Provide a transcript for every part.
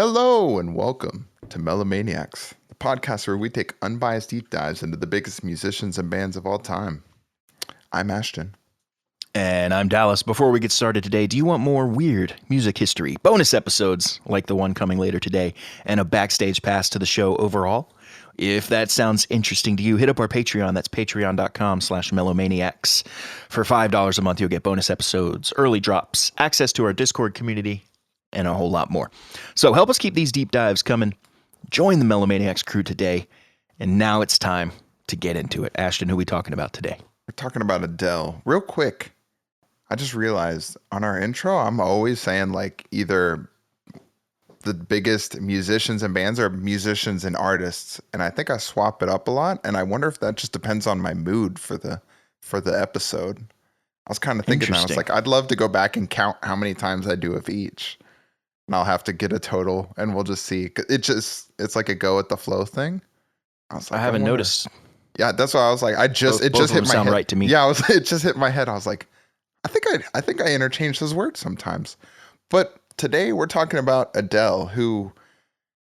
Hello and welcome to Melomaniax, the podcast where we take unbiased deep dives into the biggest musicians and bands of all time. I'm Ashton. And I'm Dallas. Before we get started today, do you want more weird music history, bonus episodes like the one coming later today, and a backstage pass to the show overall? If that sounds interesting to you, hit up our Patreon. That's patreon.com/melomaniax. For $5 a month, you'll get bonus episodes, early drops, access to our Discord community, and a whole lot more. So help us keep these deep dives coming. Join the Melomaniax crew today. And now it's time to get into it. Ashton, who are we talking about today? We're talking about Adele. Real quick, I just realized on our intro, I'm always saying like either the biggest musicians and bands or musicians and artists. And I think I swap it up a lot. And I wonder if that just depends on my mood for the episode. I was kind of thinking that. I was like, I'd love to go back and count how many times I do of each. And I'll have to get a total and we'll just see. It's like a go with the flow thing. I was like, I haven't noticed. Yeah, that's why I was like, it just hit my head. Right to me. Yeah, it just hit my head. I was like, I think I interchange those words sometimes. But today we're talking about Adele, who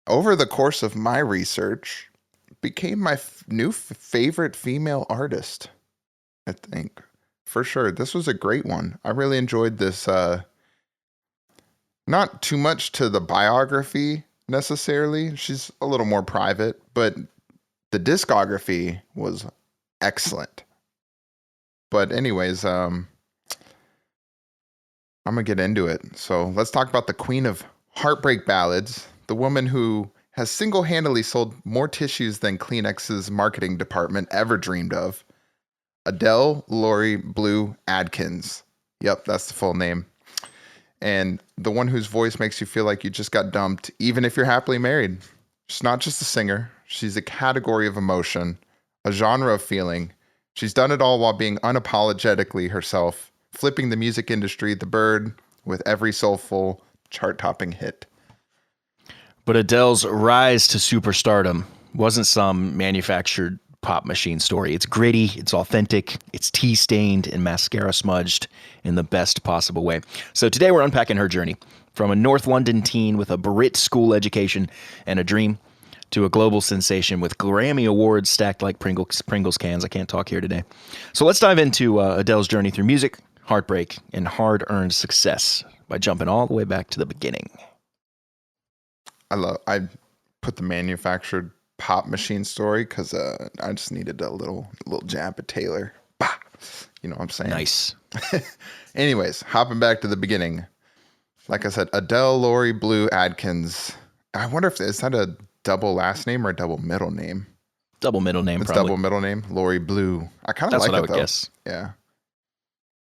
over the course of my research became my new favorite female artist. I think for sure. This was a great one. I really enjoyed this. Not too much to the biography necessarily. She's a little more private, but the discography was excellent. But anyways, I'm going to get into it. So let's talk about the queen of heartbreak ballads, the woman who has single-handedly sold more tissues than Kleenex's marketing department ever dreamed of. Adele Laurie Blue Adkins. Yep, that's the full name. And the one whose voice makes you feel like you just got dumped, even if you're happily married. She's not just a singer. She's a category of emotion, a genre of feeling. She's done it all while being unapologetically herself, flipping the music industry the bird with every soulful, chart-topping hit. But Adele's rise to superstardom wasn't some manufactured pop machine story. It's gritty, it's authentic, it's tea-stained and mascara smudged in the best possible way. So today we're unpacking her journey from a North London teen with a Brit school education and a dream to a global sensation with Grammy Awards stacked like Pringles cans. I can't talk here today. So let's dive into Adele's journey through music, heartbreak, and hard-earned success by jumping all the way back to the beginning. I put the manufactured pop machine story because I just needed a little jab at Taylor. Bah! You know what I'm saying? Nice. Anyways, hopping back to the beginning. Like I said, Adele Laurie Blue Adkins. I wonder if is that a double last name or a double middle name? Double middle name, it's probably. Double middle name. Laurie Blue. I kind of like it, though. That's what I would guess. Yeah.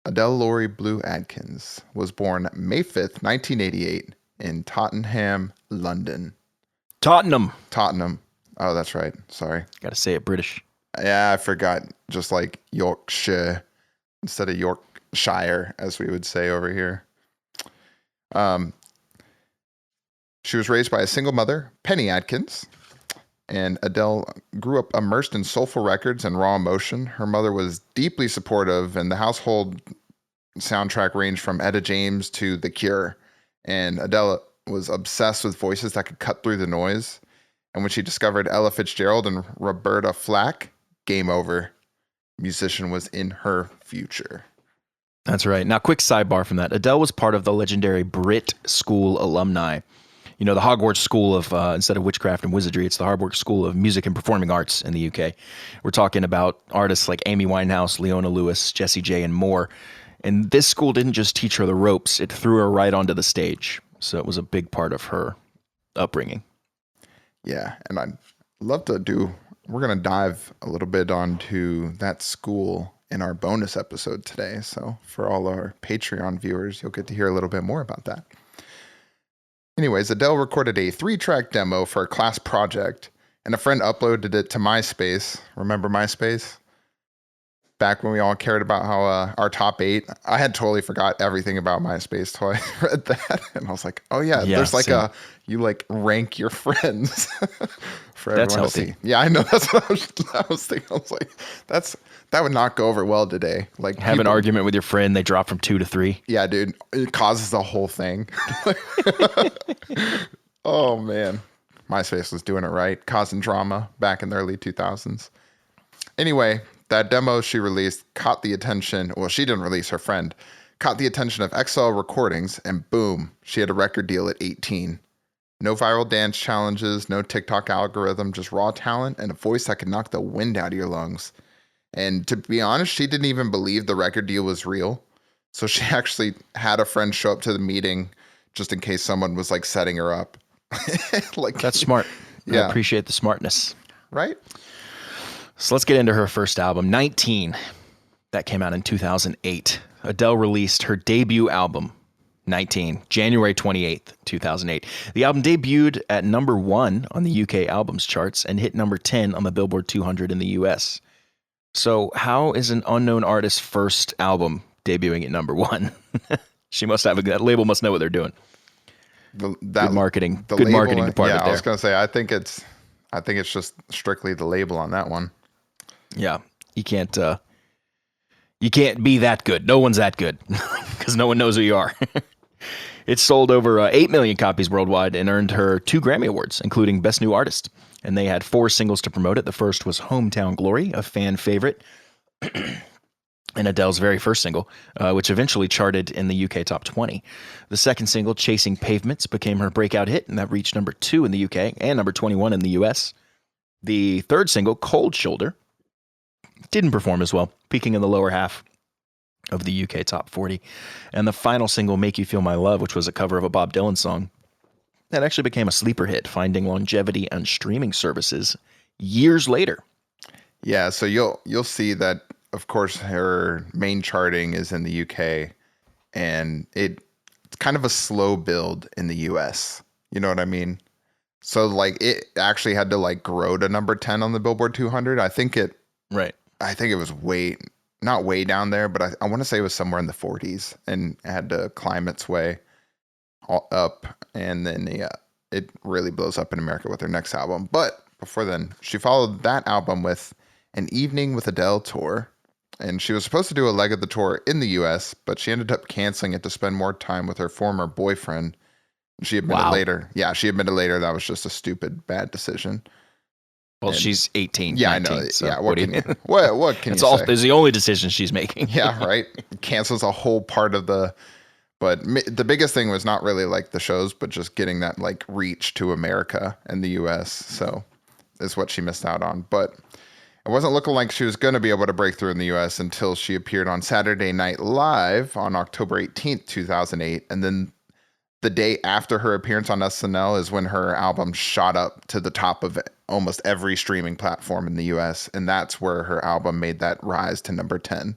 Adele Laurie Blue Adkins was born May 5th, 1988 in Tottenham, London. Tottenham. Oh, that's right. Sorry. Got to say it British. Yeah, I forgot. Just like Yorkshire instead of Yorkshire, as we would say over here. She was raised by a single mother, Penny Adkins, and Adele grew up immersed in soulful records and raw emotion. Her mother was deeply supportive, and the household soundtrack ranged from Etta James to The Cure. And Adele was obsessed with voices that could cut through the noise. And when she discovered Ella Fitzgerald and Roberta Flack, game over. Musician was in her future. That's right. Now, quick sidebar from that. Adele was part of the legendary Brit School alumni. You know, the Hogwarts School of, instead of witchcraft and wizardry, it's the Hogwarts School of Music and Performing Arts in the UK. We're talking about artists like Amy Winehouse, Leona Lewis, Jessie J, and more. And this school didn't just teach her the ropes, it threw her right onto the stage. So it was a big part of her upbringing. Yeah, and I'd love to we're going to dive a little bit onto that school in our bonus episode today. So for all our Patreon viewers, you'll get to hear a little bit more about that. Anyways, Adele recorded a 3-track demo for a class project, and a friend uploaded it to MySpace. Remember MySpace? Back when we all cared about how our top 8, I had totally forgot everything about MySpace till I read that. And I was like, oh yeah, there's like you like rank your friends for everyone to see. Yeah, I know. That's what I was thinking. I was like, that would not go over well today. Like have an argument with your friend, they drop from 2 to 3. Yeah, dude, it causes the whole thing. Oh man, MySpace was doing it right, causing drama back in the early 2000s. Anyway, that demo she released caught the attention. Well, she didn't release, her friend caught the attention of XL Recordings, and boom, she had a record deal at 18. No viral dance challenges, no TikTok algorithm, just raw talent and a voice that could knock the wind out of your lungs. And to be honest, she didn't even believe the record deal was real. So she actually had a friend show up to the meeting just in case someone was like setting her up. Like, That's smart. Yeah. I appreciate the smartness. Right? So let's get into her first album, 19. That came out in 2008. Adele released her debut album, 19, January 28th, 2008. The album debuted at number 1 on the UK albums charts and hit number 10 on the Billboard 200 in the US. So how is an unknown artist's first album debuting at number 1? She must have that label must know what they're doing. Good marketing. Good label, marketing department yeah, there. I was gonna say I think it's just strictly the label on that one. Yeah. You can't be that good. No one's that good because no one knows who you are. It sold over 8 million copies worldwide and earned her 2 Grammy Awards, including Best New Artist. And they had 4 singles to promote it. The first was Hometown Glory, a fan favorite, and Adele's very first single, which eventually charted in the UK Top 20. The second single, Chasing Pavements, became her breakout hit, and that reached number 2 in the UK and number 21 in the US. The third single, Cold Shoulder, didn't perform as well, peaking in the lower half of the UK Top 40. And the final single, Make You Feel My Love, which was a cover of a Bob Dylan song, that actually became a sleeper hit, finding longevity on streaming services years later. Yeah, so you'll see that, of course, her main charting is in the UK, and it's kind of a slow build in the US. You know what I mean? So like it actually had to like grow to number 10 on the Billboard 200. I think it was not way down there, but I want to say it was somewhere in the 40s and had to climb its way up. And then it really blows up in America with her next album. But before then, she followed that album with An Evening with Adele tour. And she was supposed to do a leg of the tour in the US, but she ended up canceling it to spend more time with her former boyfriend. She admitted later. Yeah, she admitted later that was just a stupid, bad decision. Well, she's 18. Yeah, 19, I know. So yeah, what can you say? It's the only decision she's making. Yeah, right. Cancels a whole part of the. But the biggest thing was not really like the shows, but just getting that like reach to America and the US. So is what she missed out on. But it wasn't looking like she was going to be able to break through in the US until she appeared on Saturday Night Live on October 18th, 2008. And then the day after her appearance on SNL is when her album shot up to the top of almost every streaming platform in the US. And that's where her album made that rise to number 10.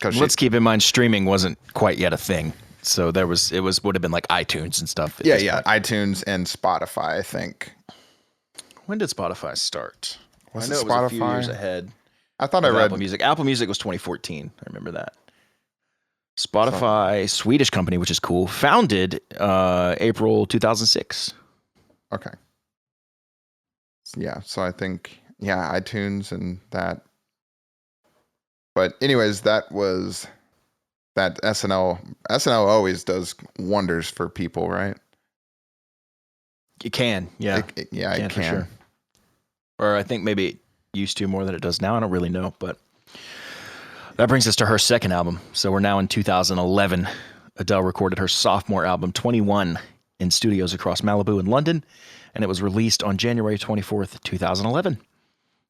Let's keep in mind, streaming wasn't quite yet a thing. So would have been like iTunes and stuff. Yeah. iTunes and Spotify, I think. When did Spotify start? I know it was Spotify? a few years ahead. I thought I read Apple Music. Apple Music was 2014. I remember that. Spotify, Swedish company, which is cool, founded April 2006. Okay. Yeah, so I think, iTunes and that. But anyways, that was that SNL. SNL always does wonders for people, right? It can, yeah. It can. For sure. Or I think maybe it used to more than it does now. I don't really know, but that brings us to her second album. So we're now in 2011. Adele recorded her sophomore album, 21, in studios across Malibu and London, and it was released on January 24th, 2011.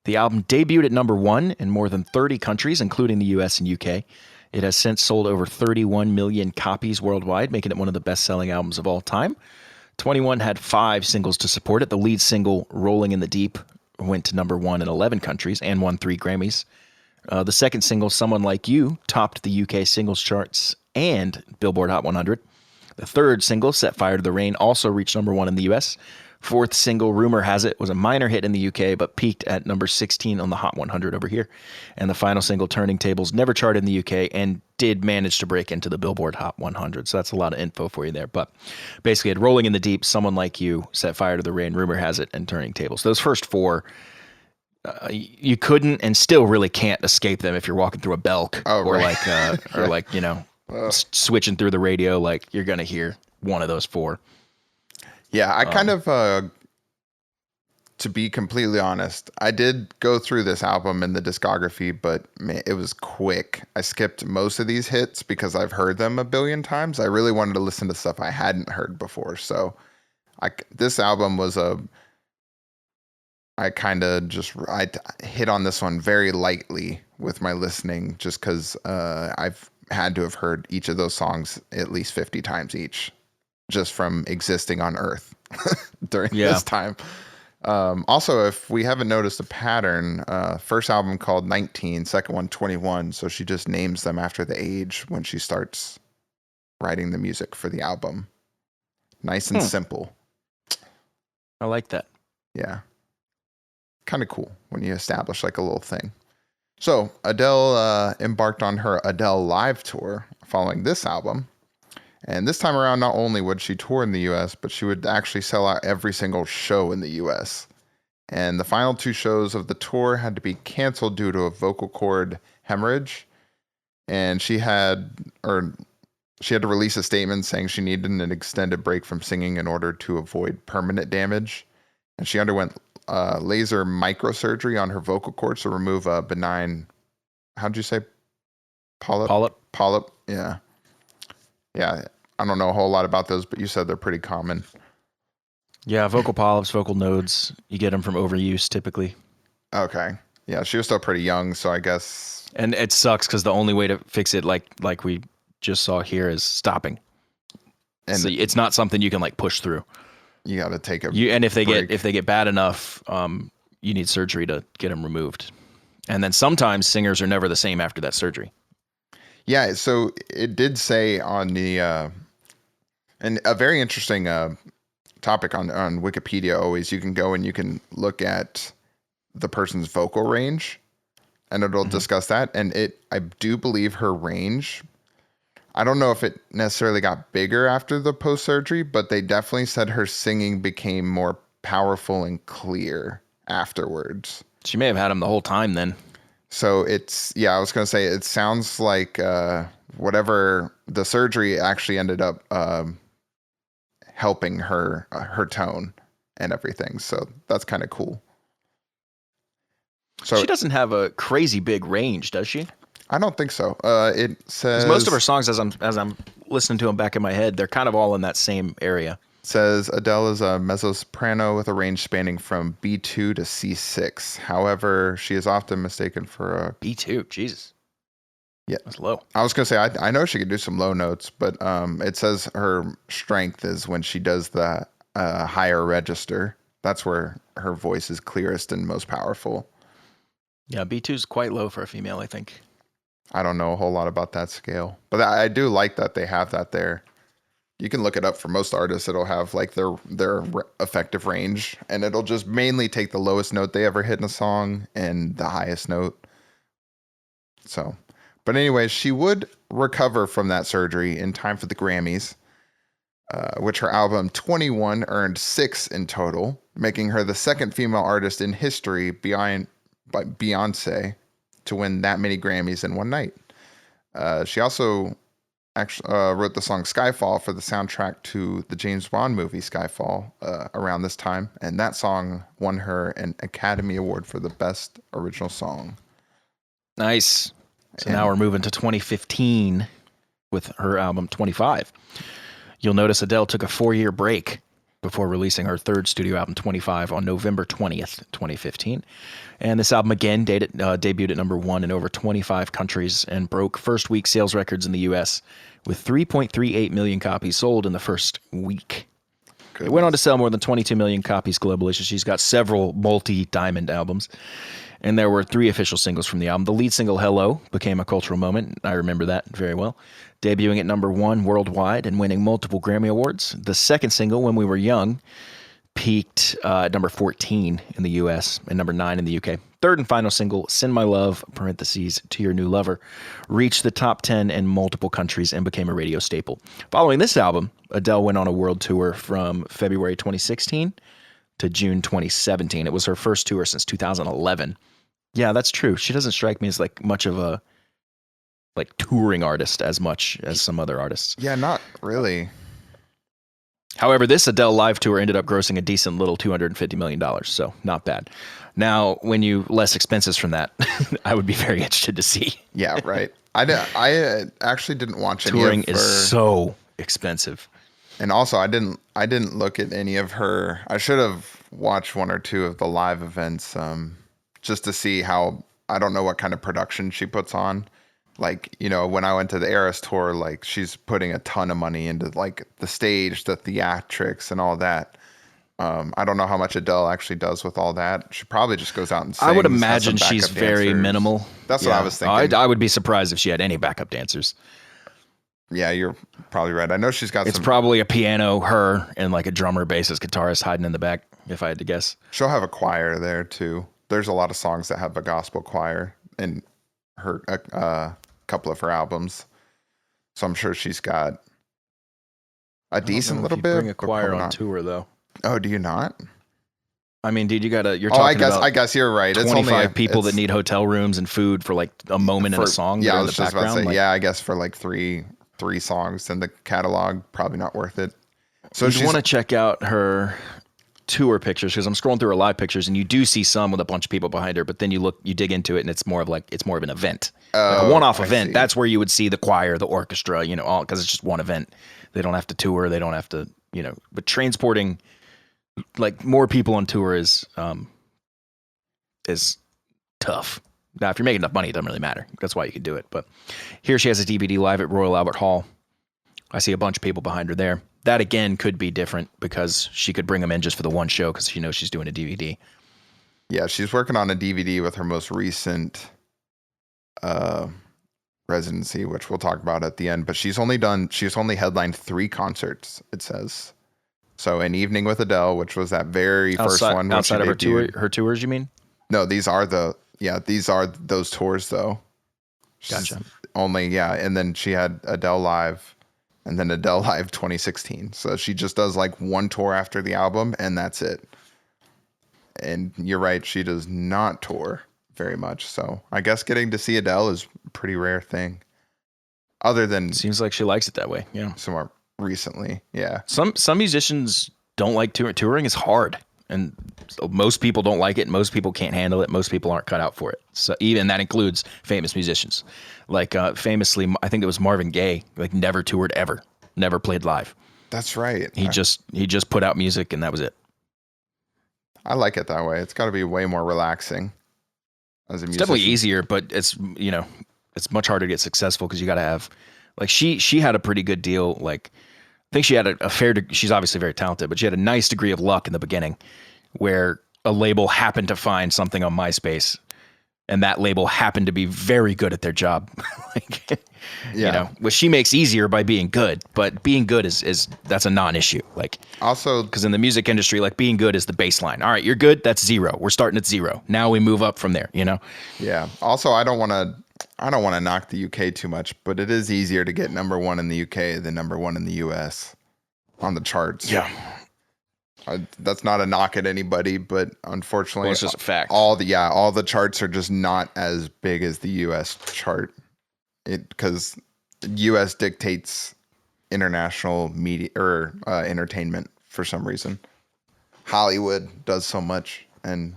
The album debuted at number 1 in more than 30 countries, including the US and UK. It has since sold over 31 million copies worldwide, making it one of the best-selling albums of all time. 21 had 5 singles to support it. The lead single, Rolling in the Deep, went to number 1 in 11 countries and won 3 Grammys. The second single, Someone Like You, topped the UK singles charts and Billboard Hot 100. The third single, Set Fire to the Rain, also reached number 1 in the US. Fourth single, Rumor Has It, was a minor hit in the UK, but peaked at number 16 on the Hot 100 over here. And the final single, Turning Tables, never charted in the UK and did manage to break into the Billboard Hot 100. So that's a lot of info for you there. But basically, it Rolling in the Deep, Someone Like You, Set Fire to the Rain, Rumor Has It, and Turning Tables. Those first 4, you couldn't and still really can't escape them if you're walking through a Belk switching through the radio. Like, you're going to hear one of those 4. Yeah, I kind of to be completely honest, I did go through this album in the discography, but man, it was quick. I skipped most of these hits because I've heard them a billion times. I really wanted to listen to stuff I hadn't heard before. So this album was I kind of just hit on this one very lightly with my listening, just because I've had to have heard each of those songs at least 50 times each, just from existing on Earth during this time. Also, if we haven't noticed a pattern, first album called 19, second one 21. So she just names them after the age when she starts writing the music for the album. Nice and simple. I like that. Yeah. Kind of cool when you establish like a little thing. So Adele embarked on her Adele Live tour following this album. And this time around, not only would she tour in the US, but she would actually sell out every single show in the US. And the final 2 shows of the tour had to be canceled due to a vocal cord hemorrhage. And she had to release a statement saying she needed an extended break from singing in order to avoid permanent damage. And she underwent laser microsurgery on her vocal cords to remove a benign, how'd you say? Polyp. Yeah. I don't know a whole lot about those, but you said they're pretty common. Yeah, vocal polyps, vocal nodes, you get them from overuse typically. Okay. Yeah, she was still pretty young, so I guess. And it sucks because the only way to fix it, like we just saw here, is stopping. And so it's not something you can like push through. You got to take a and if they break. get bad enough, you need surgery to get them removed. And then sometimes singers are never the same after that surgery. Yeah, so it did say on the and a very interesting topic on Wikipedia. Always, you can go and you can look at the person's vocal range, and it'll discuss that. And I do believe her range, I don't know if it necessarily got bigger after the post surgery, but they definitely said her singing became more powerful and clear afterwards. She may have had him the whole time then. So I was going to say, it sounds like whatever the surgery actually ended up helping her tone and everything. So that's kind of cool. So she doesn't have a crazy big range, does she? I don't think so. It says most of her songs, as I'm listening to them back in my head, they're kind of all in that same area. Says Adele is a mezzo-soprano with a range spanning from B2 to C6. However, she is often mistaken for a B2. Jesus. Yeah, that's low. I was gonna say I know she can do some low notes, but it says her strength is when she does the higher register. That's where her voice is clearest and most powerful. Yeah, B2 is quite low for a female, I think. I don't know a whole lot about that scale, but I do like that they have that there. You can look it up for most artists. It'll have like their effective range, and it'll just mainly take the lowest note they ever hit in a song and the highest note. So, but anyway, she would recover from that surgery in time for the Grammys, which her album 21 earned 6 in total, making her the second female artist in history behind Beyonce to win that many Grammys in one night. She also actually wrote the song Skyfall for the soundtrack to the James Bond movie Skyfall around this time, and that song won her an Academy Award for the Best Original Song. Nice. So now we're moving to 2015 with her album 25. You'll notice Adele took a 4-year break before releasing her third studio album 25 on November 20th, 2015. And this album again debuted at number 1 in over 25 countries and broke first week sales records in the US with 3.38 million copies sold in the first week. Goodness. It went on to sell more than 22 million copies globally, so she's got several multi-diamond albums. And there were 3 official singles from the album. The lead single, Hello, became a cultural moment. I remember that very well. Debuting at number 1 worldwide and winning multiple Grammy Awards. The second single, When We Were Young, peaked at number 14 in the U.S. and number 9 in the U.K. Third and final single, Send My Love, parentheses, to Your New Lover, reached the top 10 in multiple countries and became a radio staple. Following this album, Adele went on a world tour from February 2016 to June 2017. It was her first tour since 2011. Yeah, that's true. She doesn't strike me as like much of a like touring artist as much as some other artists. Yeah, not really. However, this Adele live tour ended up grossing a decent little $250 million, so not bad. Now, when you less expenses from that, I would be very interested to see. Yeah, right. I actually didn't watch any Touring of is her, so expensive. and also I didn't look at any of her. I should have watched one or two of the live events, just to see how. I don't know what kind of production she puts on. Like, when I went to the Eras tour, like she's putting a ton of money into like the stage, the theatrics, and all that. I don't know how much Adele actually does with all that. She probably just goes out and sings. I would has some imagine she's backup very dancers. minimal. That's what I was thinking. I would be surprised if she had any backup dancers. Yeah, you're probably right. I know she's got It's probably a piano, her, and like a drummer, bassist, guitarist hiding in the back, if I had to guess. She'll have a choir there too. There's a lot of songs that have a gospel choir in her couple of her albums. So I'm sure she's got a decent little bit. Bring a but choir probably on not. tour though. Oh, do you not? I mean, dude, you're I talking guess about I guess you're right. It's 25 only people that need hotel rooms and food for like a moment in a song. Yeah, that are I in was the just about to background. say. Like, Yeah, I guess for like three songs in the catalog, probably not worth it. So you want to check out her tour pictures because I'm scrolling through her live pictures and you do see some with a bunch of people behind her, but then you dig into it and it's more of an event, like a one-off event. see. That's where you would see the choir, the orchestra, all because it's just one event. They don't have to tour. They don't have to, but transporting like more people on tour is tough. Now, if you're making enough money, it doesn't really matter. That's why you can do it. But here she has a DVD live at Royal Albert Hall. I see a bunch of people behind her there. That, again, could be different because she could bring them in just for the one show because she knows she's doing a DVD. Yeah, she's working on a DVD with her most recent residency, which we'll talk about at the end. But she's only headlined 3 concerts, it says. So an evening with Adele, which was that very first one. Outside of her tours, you mean? No, these are those tours though. Gotcha. And then she had Adele Live, and then Adele Live 2016. So she just does like one tour after the album, and that's it. And you're right, she does not tour very much. So I guess getting to see Adele is a pretty rare thing. Other than seems like she likes it that way. Yeah. Somewhere recently, yeah. Some musicians don't like touring. Touring is hard. And so most people don't like it. Most people can't handle it. Most people aren't cut out for it. So even that includes famous musicians. Like famously, I think it was Marvin Gaye, like never toured ever, never played live. That's right. He just put out music and that was it. I like it that way. It's got to be way more relaxing as a musician. It's definitely easier, but it's it's much harder to get successful because you got to have like she had a pretty good deal. Like I think she had she's obviously very talented, but she had a nice degree of luck in the beginning where a label happened to find something on MySpace and that label happened to be very good at their job. Which she makes easier by being good, but being good is that's a non-issue. Like also because in the music industry, like being good is the baseline. All right, you're good. That's 0. We're starting at 0. Now we move up from there, Yeah. Also, I don't want to knock the UK too much, but it is easier to get number 1 in the UK than number 1 in the US on the charts. Yeah. That's not a knock at anybody, but unfortunately, it's just a fact. All the charts are just not as big as the US chart. Because US dictates international media or entertainment for some reason. Hollywood does so much, and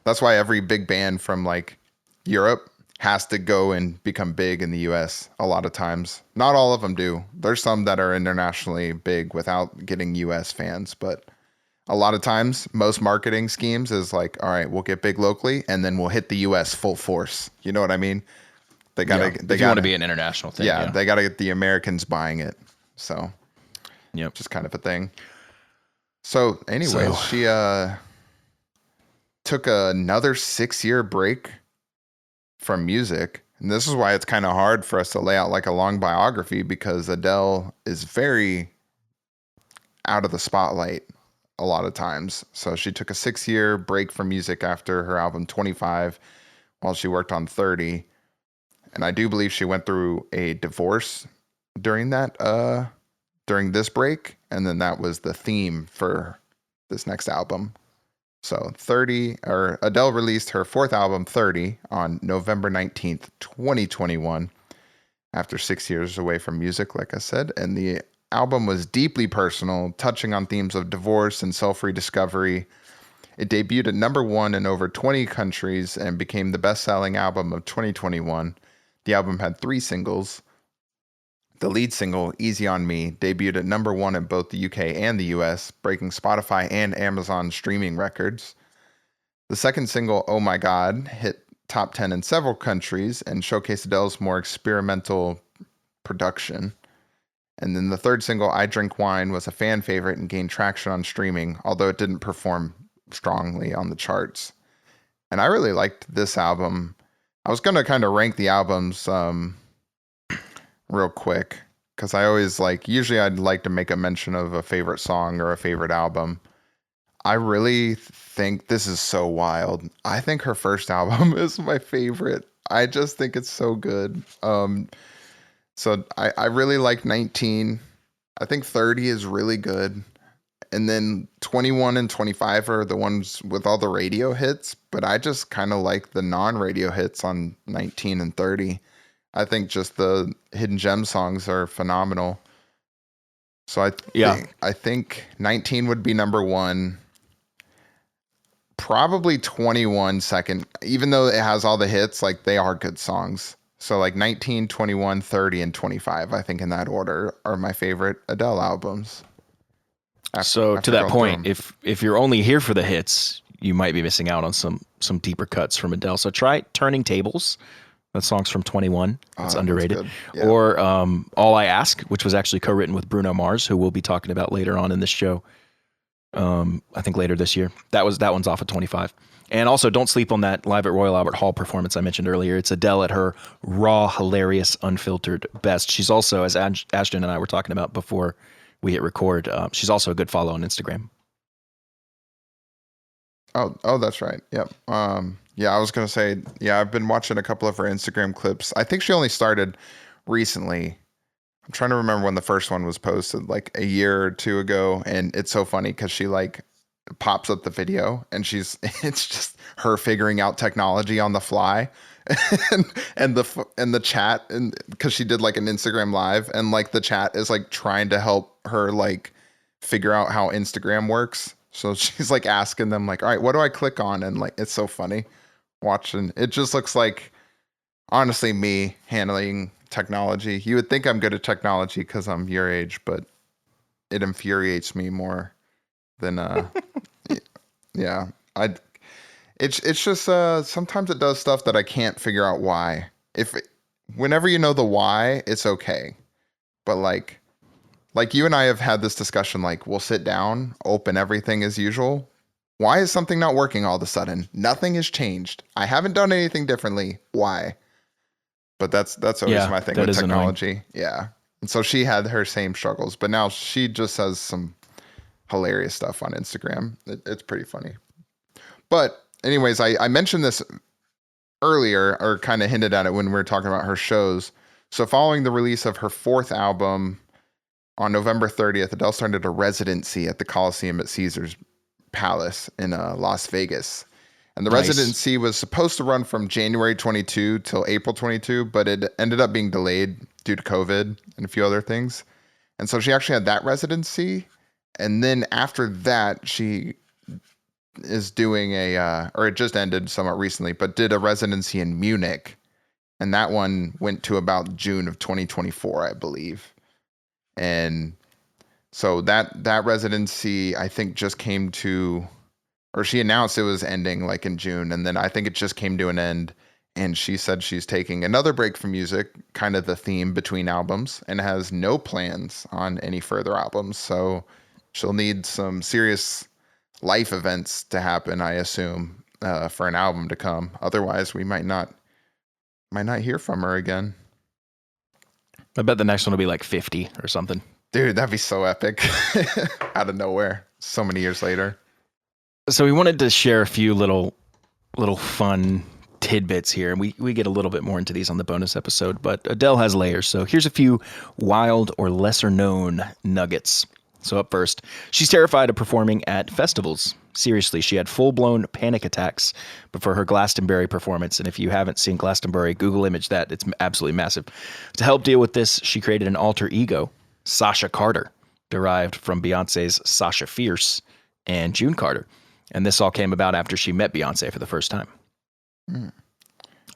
that's why every big band from like Europe has to go and become big in the US a lot of times. Not all of them do. There's some that are internationally big without getting US fans, but a lot of times most marketing schemes is like, all right, we'll get big locally and then we'll hit the US full force. You know what I mean? They want to be an international thing. Yeah, they got to get the Americans buying it. So, yep, just kind of a thing. So, anyways, she took another 6-year break from music. And this is why it's kind of hard for us to lay out like a long biography because Adele is very out of the spotlight a lot of times. So she took a 6-year break from music after her album 25 while she worked on 30. And I do believe she went through a divorce during this break. And then that was the theme for this next album. So Adele released her 4th album, 30, on November 19th, 2021, after 6 years away from music, like I said. And the album was deeply personal, touching on themes of divorce and self-rediscovery. It debuted at number 1 in over 20 countries and became the best-selling album of 2021. The album had 3 singles. The lead single, Easy on Me, debuted at number 1 in both the UK and the US, breaking Spotify and Amazon streaming records. The second single, Oh My God, hit top 10 in several countries and showcased Adele's more experimental production. And then the third single, I Drink Wine, was a fan favorite and gained traction on streaming, although it didn't perform strongly on the charts. And I really liked this album. I was going to kind of rank the albums real quick, because I always usually I'd like to make a mention of a favorite song or a favorite album. I really think this is so wild. I think her first album is my favorite. I just think it's so good. So I really like 19. I think 30 is really good. And then 21 and 25 are the ones with all the radio hits, but I just kind of like the non-radio hits on 19 and 30. I think just the hidden gem songs are phenomenal. So I think 19 would be number 1. Probably 21 second, even though it has all the hits, they are good songs. So 19, 21, 30, and 25, I think in that order are my favorite Adele albums. So to that point, if you're only here for the hits, you might be missing out on some deeper cuts from Adele. So try Turning Tables. That song's from 21. It's underrated. Yeah. Or All I Ask, which was actually co-written with Bruno Mars, who we'll be talking about later on in this show. I think later this year. That one's off at 25. And also, don't sleep on that live at Royal Albert Hall performance I mentioned earlier. It's Adele at her raw, hilarious, unfiltered best. She's also, as Ashton and I were talking about before we hit record, she's also a good follow on Instagram. Oh, that's right. Yep. Yeah, I was going to say, I've been watching a couple of her Instagram clips. I think she only started recently. I'm trying to remember when the first one was posted, a year or 2 ago. And it's so funny because she pops up the video and it's just her figuring out technology on the fly. and the chat, and because she did an Instagram live, and the chat is trying to help her figure out how Instagram works. So she's asking them all right, what do I click on? And it's so funny watching. It just looks honestly me handling technology. You would think I'm good at technology because I'm your age, but it infuriates me more than yeah. It's just sometimes it does stuff that I can't figure out why. Whenever you know the why, it's okay. But like you and I have had this discussion, we'll sit down, open everything as usual. Why is something not working all of a sudden? Nothing has changed. I haven't done anything differently. Why? But that's always my thing with technology. Annoying. Yeah. And so she had her same struggles, but now she just has some hilarious stuff on Instagram. It's pretty funny. But anyways, I mentioned this earlier, or kind of hinted at it when we were talking about her shows. So following the release of her 4th album on November 30th, Adele started a residency at the Coliseum at Caesars Palace in Las Vegas. And the residency was supposed to run from January 22 till April 22, but it ended up being delayed due to COVID and a few other things. And so she actually had that residency. And then after that, she is doing or it just ended somewhat recently, but did a residency in Munich. And that one went to about June of 2024, I believe. And so that residency, I think, just came to, or she announced it was ending in June. And then I think it just came to an end. And she said she's taking another break from music, kind of the theme between albums, and has no plans on any further albums. So she'll need some serious life events to happen, I assume, for an album to come. Otherwise, we might not hear from her again. I bet the next one will be 50 or something. Dude, that'd be so epic. Out of nowhere, so many years later. So we wanted to share a few little fun tidbits here. We get a little bit more into these on the bonus episode, but Adele has layers. So here's a few wild or lesser known nuggets. So up first, she's terrified of performing at festivals. Seriously, she had full-blown panic attacks before her Glastonbury performance. And if you haven't seen Glastonbury, Google image that. It's absolutely massive. To help deal with this, she created an alter ego. Sasha Carter, derived from Beyonce's Sasha Fierce and June Carter. And this all came about after she met Beyonce for the first time.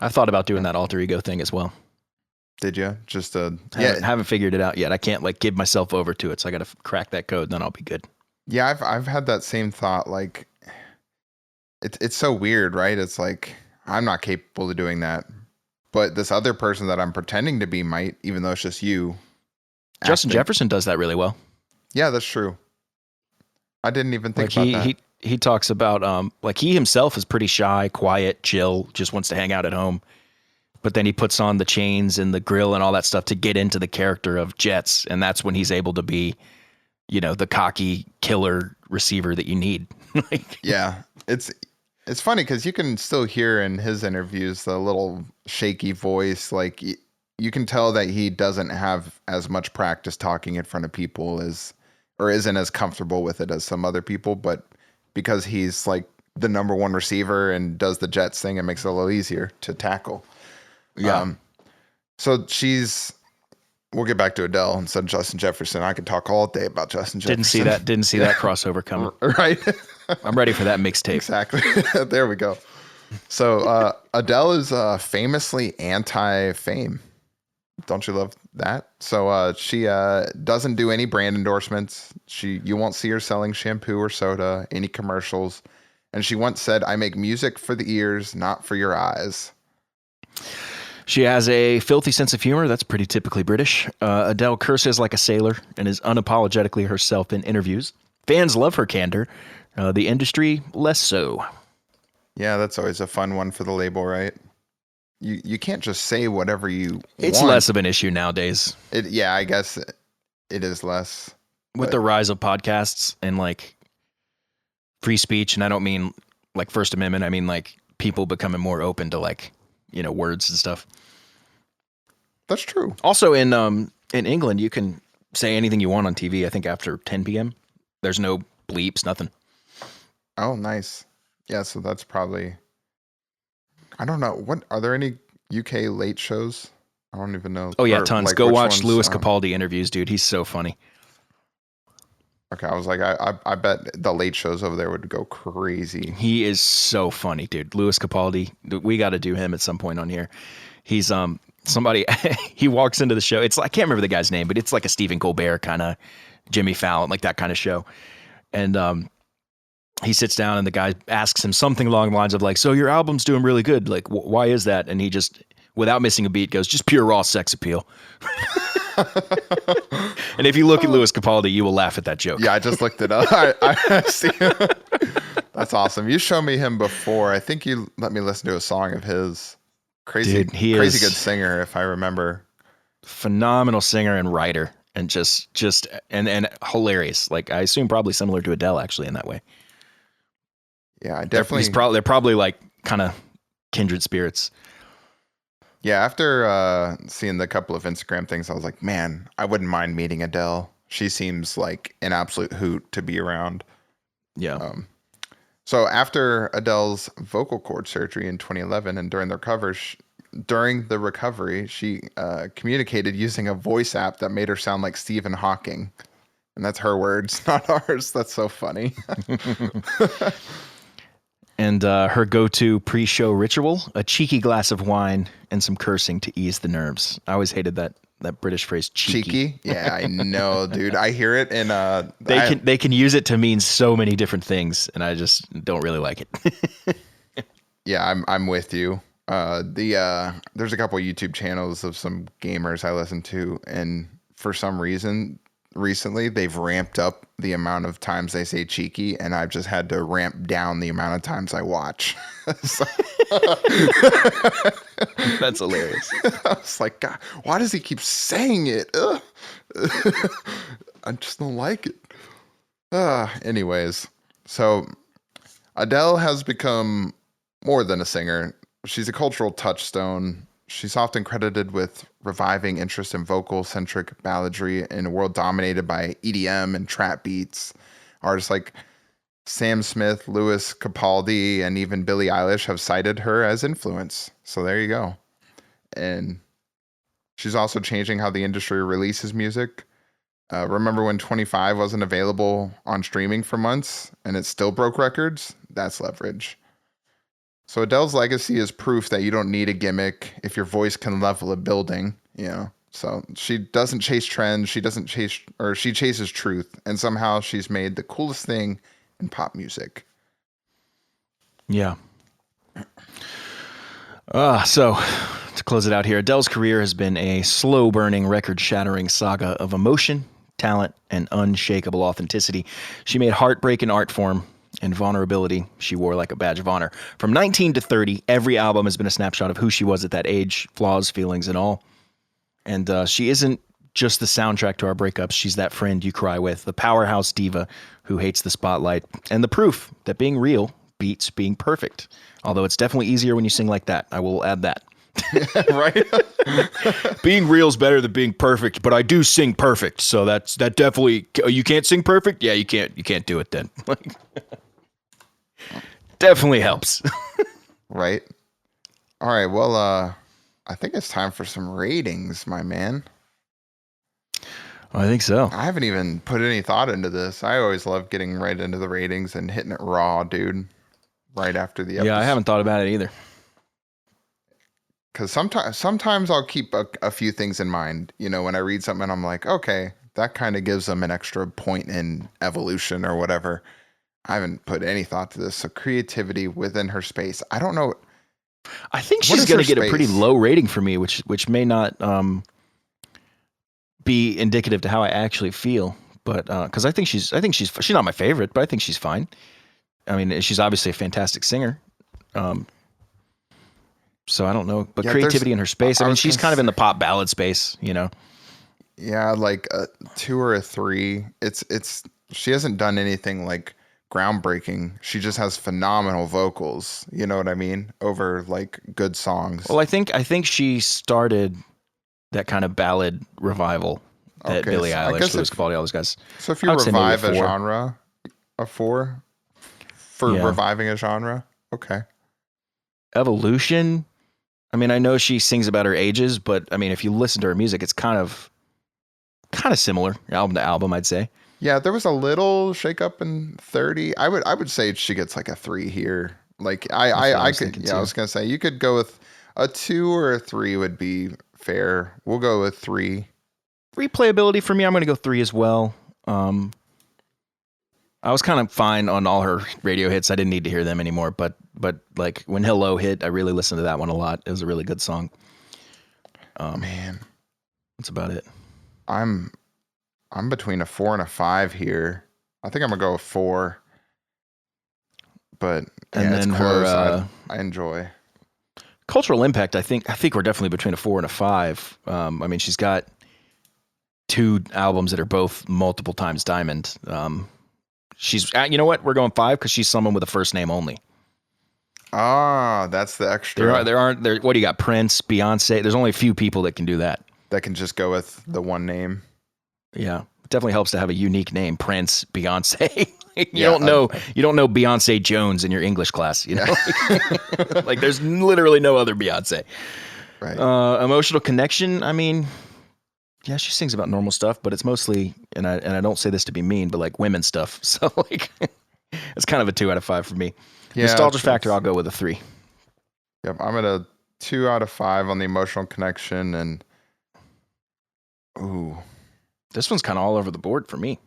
I thought about doing that alter ego thing as well. Did you? Just haven't figured it out yet. I can't like give myself over to it, so I got to crack that code, then I'll be good. Yeah, I've had that same thought. Like, it's so weird, right? It's like I'm not capable of doing that, but this other person that I'm pretending to be might, even though it's just you. Justin Jefferson does that really well. Yeah, that's true. I didn't even think like about that. He talks about like he himself is pretty shy, quiet, chill, just wants to hang out at home. But then he puts on the chains and the grill and all that stuff to get into the character of Jets, and that's when he's able to be, the cocky killer receiver that you need. Yeah, it's funny because you can still hear in his interviews the little shaky voice. Like you can tell that he doesn't have as much practice talking in front of people or isn't as comfortable with it as some other people. But because he's like the number one receiver and does the Jets thing, it makes it a little easier to tackle. Yeah. So we'll get back to Adele instead of Justin Jefferson. I could talk all day about Justin Jefferson. Didn't see that crossover coming. Right. I'm ready for that mixtape. Exactly. There we go. So Adele is famously anti-fame. Don't you love that? So she doesn't do any brand endorsements. You won't see her selling shampoo or soda, any commercials. And she once said, "I make music for the ears, not for your eyes." She has a filthy sense of humor that's pretty typically British. Adele curses like a sailor and is unapologetically herself in interviews. Fans love her candor. The industry, less so. Yeah, that's always a fun one for the label, right? You can't just say whatever you It's want. less of an issue nowadays. Yeah, I guess it is less. With the rise of podcasts and like free speech, and I don't mean like First Amendment, I mean like people becoming more open to like, words and stuff. That's true. Also in England, you can say anything you want on TV, I think after 10 p.m. There's no bleeps, nothing. Oh, nice. Yeah, so that's probably, I don't know. What are there any UK late shows? I don't even know. Oh yeah, tons. Go watch ones, Louis Capaldi interviews, dude. He's so funny. Okay, I was like, I bet the late shows over there would go crazy. He is so funny, dude. Louis Capaldi. We got to do him at some point on here. He's somebody. He walks into the show. It's I can't remember the guy's name, but it's like a Stephen Colbert kind of, Jimmy Fallon, like that kind of show. And he sits down and the guy asks him something along the lines of like, "So your album's doing really good. Like, why is that?" And he just, without missing a beat, goes, "Just pure raw sex appeal." And if you look at Louis Capaldi, you will laugh at that joke. Yeah, I just looked it up. I see. That's awesome. You showed me him before. I think you let me listen to a song of his. Crazy, Dude, crazy good singer, if I remember. Phenomenal singer and writer, and just and hilarious. Like I assume probably similar to Adele actually in that way. Yeah, I definitely. They're probably like kind of kindred spirits. Yeah, after seeing the couple of Instagram things, I was like, man, I wouldn't mind meeting Adele. She seems like an absolute hoot to be around. Yeah. So after Adele's vocal cord surgery in 2011 and during the recovery, she communicated using a voice app that made her sound like Stephen Hawking. And that's her words, not ours. That's so funny. And her go-to pre-show ritual, a cheeky glass of wine and some cursing to ease the nerves. I always hated that British phrase, cheeky. Cheeky? Yeah, I know, dude. I hear it and they can use it to mean so many different things, and I just don't really like it. Yeah, I'm with you. There's a couple of YouTube channels of some gamers I listen to, and for some reason recently they've ramped up the amount of times they say cheeky, and I've just had to ramp down the amount of times I watch. That's hilarious. I was like, God, why does he keep saying it? Ugh. I just don't like it. Anyways, so Adele has become more than a singer. She's a cultural touchstone. She's often credited with reviving interest in vocal-centric balladry in a world dominated by EDM and trap beats. Artists like Sam Smith, Louis Capaldi, and even Billie Eilish have cited her as influence. So there you go. And she's also changing how the industry releases music. Remember when 25 wasn't available on streaming for months and it still broke records? That's leverage. So Adele's legacy is proof that you don't need a gimmick if your voice can level a building, you know. So she doesn't chase trends, she chases truth, and somehow she's made the coolest thing in pop music. Yeah. So to close it out here, Adele's career has been a slow-burning, record-shattering saga of emotion, talent, and unshakable authenticity. She made heartbreak an art form, and vulnerability she wore like a badge of honor. From 19 to 30, every album has been a snapshot of who she was at that age, flaws, feelings, and all. And she isn't just the soundtrack to our breakups. She's that friend you cry with, the powerhouse diva who hates the spotlight, and the proof that being real beats being perfect. Although it's definitely easier when you sing like that. I will add that. Right? Being real is better than being perfect, but I do sing perfect. So that definitely, you can't sing perfect? Yeah, you can't do it then. Definitely helps. Right. All right. Well, I think it's time for some ratings, my man. I think so. I haven't even put any thought into this. I always love getting right into the ratings and hitting it raw, dude. Right after the episode. Yeah, I haven't thought about it either. Because sometimes I'll keep a few things in mind. You know, when I read something, I'm like, okay, that kind of gives them an extra point in evolution or whatever. I haven't put any thought to this. So creativity within her space. I don't know. I think she's going to get a pretty low rating for me, which may not be indicative to how I actually feel. But because I think she's not my favorite, but I think she's fine. I mean, she's obviously a fantastic singer. So I don't know, but creativity in her space. I mean, she's kind of in the pop ballad space, you know. Yeah, like a 2 or a 3. She hasn't done anything like groundbreaking. She just has phenomenal vocals. You know what I mean? Over like good songs. Well, I think she started that kind of ballad revival that Billie Eilish, Louis Capaldi, all those guys. So if you revive a genre, a 4 for reviving a genre, okay. Evolution. I mean, I know she sings about her ages, but I mean, if you listen to her music, it's kind of similar album to album, I'd say. Yeah, there was a little shake up in 30. I would say she gets like a 3 here. Like I was gonna say you could go with a 2 or a 3 would be fair. We'll go with 3. Replayability for me, I'm gonna go 3 as well. I was kind of fine on all her radio hits. I didn't need to hear them anymore, but like when Hello hit, I really listened to that one a lot. It was a really good song. Man, that's about it. I'm between a 4 and a 5 here. I think I'm gonna go with 4. But and then it's close. I enjoy cultural impact. I think we're definitely between a 4 and a 5. I mean, she's got 2 albums that are both multiple times diamond. She's, you know what? We're going 5 because she's someone with a first name only. Ah, that's the extra. There aren't. What do you got? Prince, Beyonce. There's only a few people that can do that. That can just go with the one name. Yeah, it definitely helps to have a unique name. Prince, Beyonce. You don't know Beyonce Jones in your English class. You know, like there's literally no other Beyonce. Right. Emotional connection. I mean, yeah, she sings about normal stuff, but it's mostly, and I don't say this to be mean, but like women stuff. So like, it's kind of a 2 out of 5 for me. Yeah, nostalgia factor, I'll go with a 3. Yep, I'm at a 2 out of 5 on the emotional connection, and this one's kind of all over the board for me.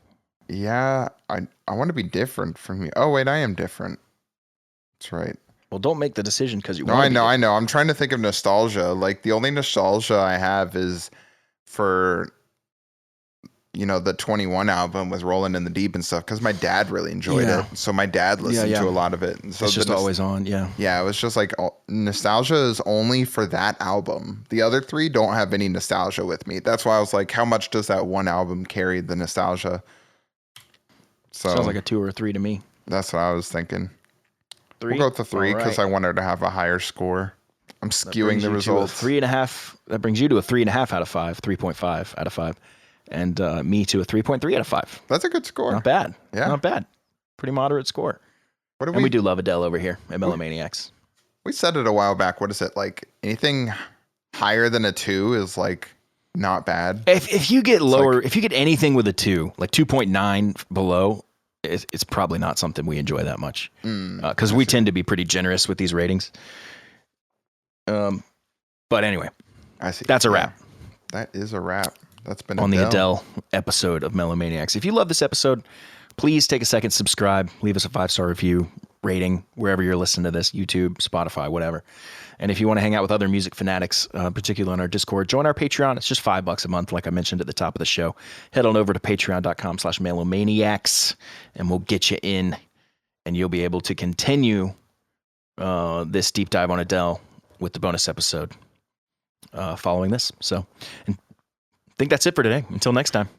Yeah, I want to be different from you. Oh wait, I am different. That's right. Well, don't make the decision because you. No, I know. I'm trying to think of nostalgia. Like the only nostalgia I have is for, the 21 album with Rolling in the Deep and stuff, because my dad really enjoyed it. So my dad listened to a lot of it. And so it's just always on. Yeah. Yeah. It was just like nostalgia is only for that album. The other 3 don't have any nostalgia with me. That's why I was like, how much does that one album carry the nostalgia? So sounds like a 2 or a 3 to me. That's what I was thinking. 3? We'll go with the 3 because I wanted to have a higher score. I'm skewing the results. 3.5. That brings you to a 3.5 out of 5, 3.5 out of 5, and me to a 3.3 out of 5. That's a good score. Not bad. Yeah, not bad. Pretty moderate score. We do love Adele over here at Melomaniax. We said it a while back. What is it like? Anything higher than a 2 is like not bad. If you get lower, if you get anything with a 2, like 2.9 below, it's probably not something we enjoy that much. Because we tend to be pretty generous with these ratings. But anyway, I see. That's a wrap. That is a wrap. That's been on the Adele episode of Melomaniax. If you love this episode, please take a second, subscribe, leave us a 5-star review, rating, wherever you're listening to this, YouTube, Spotify, whatever. And if you want to hang out with other music fanatics, particularly on our Discord, join our Patreon. It's just $5 a month, like I mentioned at the top of the show. Head on over to patreon.com/Melomaniax, and we'll get you in, and you'll be able to continue this deep dive on Adele with the bonus episode following this. So, and I think that's it for today. Until next time.